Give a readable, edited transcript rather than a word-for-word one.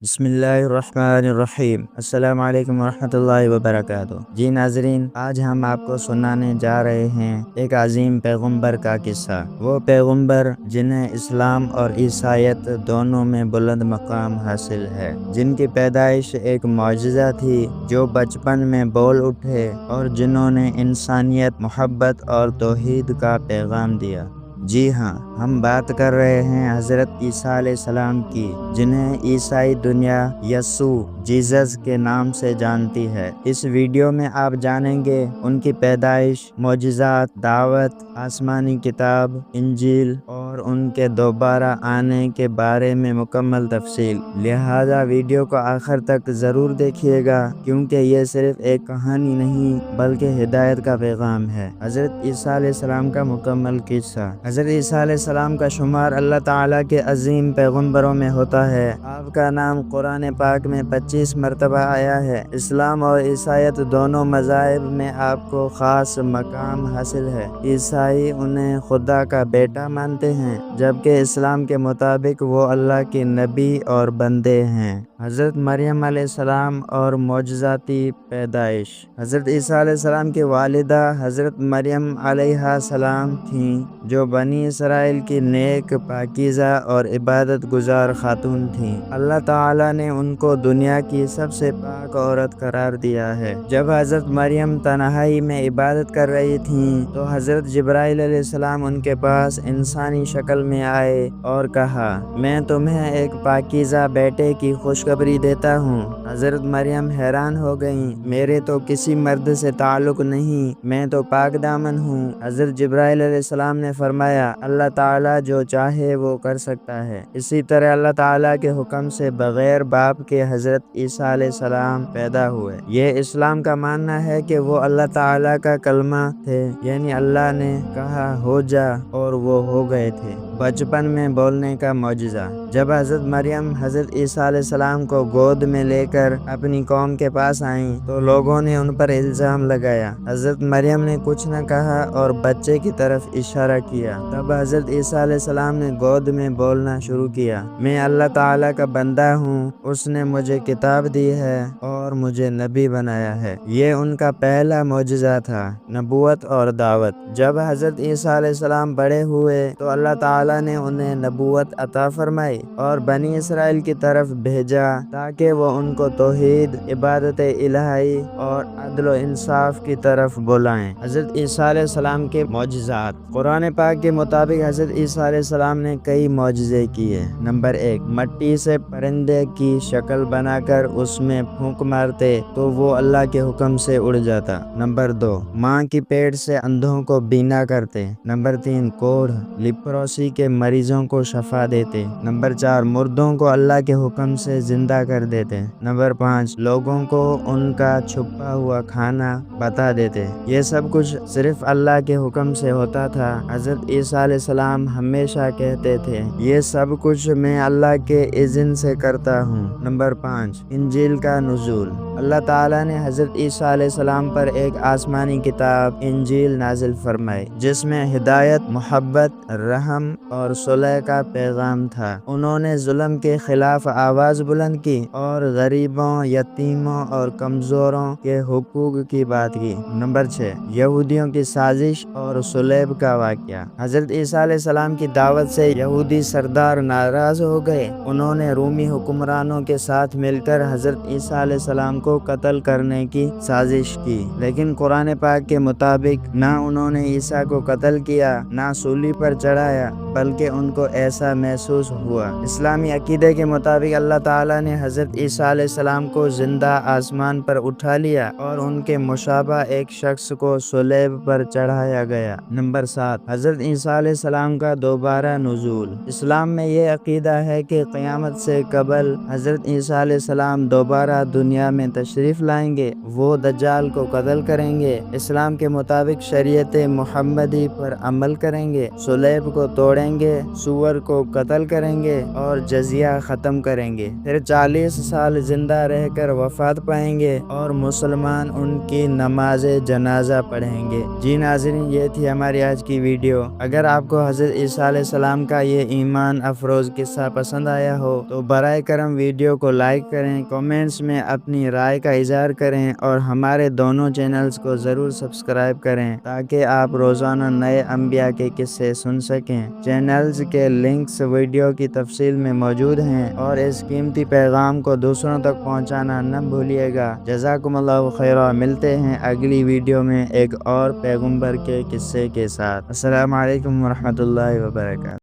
بسم اللہ الرحمن الرحیم۔ السلام علیکم ورحمۃ اللہ وبرکاتہ۔ جی ناظرین، آج ہم آپ کو سنانے جا رہے ہیں ایک عظیم پیغمبر کا قصہ۔ وہ پیغمبر جنہیں اسلام اور عیسائیت دونوں میں بلند مقام حاصل ہے، جن کی پیدائش ایک معجزہ تھی، جو بچپن میں بول اٹھے اور جنہوں نے انسانیت، محبت اور توحید کا پیغام دیا۔ جی ہاں، ہم بات کر رہے ہیں حضرت عیسیٰ علیہ السلام کی، جنہیں عیسائی دنیا یسوع جیزس کے نام سے جانتی ہے۔ اس ویڈیو میں آپ جانیں گے ان کی پیدائش، معجزات، دعوت، آسمانی کتاب انجیل اور ان کے دوبارہ آنے کے بارے میں مکمل تفصیل۔ لہذا ویڈیو کو آخر تک ضرور دیکھیے گا، کیونکہ یہ صرف ایک کہانی نہیں بلکہ ہدایت کا پیغام ہے۔ حضرت عیسیٰ علیہ السلام کا مکمل قصہ۔ حضرت عیسیٰ علیہ السلام کا شمار اللہ تعالیٰ کے عظیم پیغمبروں میں ہوتا ہے۔ آپ کا نام قرآن پاک میں 25 مرتبہ آیا ہے۔ اسلام اور عیسائیت دونوں مذاہب میں آپ کو خاص مقام حاصل ہے۔ عیسائی انہیں خدا کا بیٹا مانتے ہیں، جبکہ اسلام کے مطابق وہ اللہ کی نبی اور بندے ہیں۔ حضرت مریم علیہ السلام اور معجزاتی پیدائش۔ حضرت عیسیٰ علیہ السلام کی والدہ حضرت مریم علیہ السلام تھیں، جو بنی اسرائیل کی نیک، پاکیزہ اور عبادت گزار خاتون تھیں۔ اللہ تعالیٰ نے ان کو دنیا کی سب سے پاک عورت قرار دیا ہے۔ جب حضرت مریم تنہائی میں عبادت کر رہی تھیں تو حضرت جبرائیل علیہ السلام ان کے پاس انسانی شکل میں آئے اور کہا، میں تمہیں ایک پاکیزہ بیٹے کی خوشخبری دیتا ہوں۔ حضرت مریم حیران ہو گئیں، میرے تو کسی مرد سے تعلق نہیں، میں تو پاک دامن ہوں۔ حضرت جبرائیل علیہ السلام نے فرمایا، اللہ تعالیٰ جو چاہے وہ کر سکتا ہے۔ اسی طرح اللہ تعالیٰ کے حکم سے بغیر باپ کے حضرت عیسیٰ علیہ السلام پیدا ہوئے۔ یہ اسلام کا ماننا ہے کہ وہ اللہ تعالیٰ کا کلمہ تھے، یعنی اللہ نے کہا ہو جا اور وہ ہو گئے تھے۔ بچپن میں بولنے کا معجزہ۔ جب حضرت مریم حضرت عیسیٰ علیہ السلام کو گود میں لے کر اپنی قوم کے پاس آئیں تو لوگوں نے ان پر الزام لگایا۔ حضرت مریم نے کچھ نہ کہا اور بچے کی طرف اشارہ کیا۔ تب حضرت عیسیٰ علیہ السلام نے گود میں بولنا شروع کیا، میں اللہ تعالیٰ کا بندہ ہوں، اس نے مجھے کتاب دی ہے اور مجھے نبی بنایا ہے۔ یہ ان کا پہلا معجزہ تھا، نبوت اور دعوت۔ جب حضرت عیسیٰ علیہ السلام بڑے ہوئے تو اللہ تعالیٰ نے انہیں نبوت عطا فرمائی اور بنی اسرائیل کی طرف بھیجا تاکہ وہ ان کو توحید، عبادت الہی اور عدل و انصاف کی طرف بلائیں۔ حضرت عیسیٰ علیہ السلام کے معجزات۔ قرآن پاک کے مطابق حضرت عیسیٰ علیہ السلام نے کئی معجزے کیے۔ نمبر 1، مٹی سے پرندے کی شکل بنا کر اس میں پھونک مارتے تو وہ اللہ کے حکم سے اڑ جاتا۔ نمبر 2، ماں کی پیٹ سے اندھوں کو بینا کرتے۔ نمبر 3، کوڑھ، لیپروسی کے مریضوں کو شفا دیتے۔ نمبر 4، مردوں کو اللہ کے حکم سے زندہ کر دیتے۔ نمبر 5، لوگوں کو ان کا چھپا ہوا کھانا بتا دیتے۔ یہ سب کچھ صرف اللہ کے حکم سے ہوتا تھا۔ حضرت عیسیٰ علیہ السلام ہمیشہ کہتے تھے، یہ سب کچھ میں اللہ کے اذن سے کرتا ہوں۔ نمبر 5، انجیل کا نزول۔ اللہ تعالیٰ نے حضرت عیسیٰ علیہ السلام پر ایک آسمانی کتاب انجیل نازل فرمائی، جس میں ہدایت، محبت، رحم اور صلح کا پیغام تھا۔ انہوں نے ظلم کے خلاف آواز بلند کی اور غریبوں، یتیموں اور کمزوروں کے حقوق کی بات کی۔ نمبر 6، یہودیوں کی سازش اور صلیب کا واقعہ۔ حضرت عیسیٰ علیہ السلام کی دعوت سے یہودی سردار ناراض ہو گئے۔ انہوں نے رومی حکمرانوں کے ساتھ مل کر حضرت عیسیٰ علیہ السلام کو قتل کرنے کی سازش کی، لیکن قرآن پاک کے مطابق نہ انہوں نے عیسیٰ کو قتل کیا، نہ سولی پر چڑھایا، بلکہ ان کو ایسا محسوس ہوا۔ اسلامی عقیدے کے مطابق اللہ تعالیٰ نے حضرت عیسیٰ علیہ السلام کو زندہ آسمان پر اٹھا لیا اور ان کے مشابہ ایک شخص کو صلیب پر چڑھایا گیا۔ نمبر 7، حضرت عیسیٰ علیہ السلام کا دوبارہ نزول۔ اسلام میں یہ عقیدہ ہے کہ قیامت سے قبل حضرت عیسیٰ علیہ السلام دوبارہ دنیا میں تشریف لائیں گے۔ وہ دجال کو قتل کریں گے، اسلام کے مطابق شریعت محمدی پر عمل کریں گے، صلیب کو توڑیں جائیں گے، سور کو قتل کریں گے اور جزیہ ختم کریں گے، پھر 40 سال زندہ رہ کر وفات پائیں گے اور مسلمان ان کی نماز جنازہ پڑھیں گے۔ جی ناظرین، یہ تھی ہماری آج کی ویڈیو۔ اگر آپ کو حضرت عیسیٰ علیہ السلام کا یہ ایمان افروز قصہ پسند آیا ہو تو برائے کرم ویڈیو کو لائک کریں، کامنٹس میں اپنی رائے کا اظہار کریں اور ہمارے دونوں چینلز کو ضرور سبسکرائب کریں تاکہ آپ روزانہ نئے انبیاء کے قصے سن سکیں۔ چینلز کے لنکس ویڈیو کی تفصیل میں موجود ہیں اور اس قیمتی پیغام کو دوسروں تک پہنچانا نہ بھولیے گا۔ جزاکم اللہ خیرہ۔ ملتے ہیں اگلی ویڈیو میں ایک اور پیغمبر کے قصے کے ساتھ۔ السلام علیکم ورحمۃ اللہ وبرکاتہ۔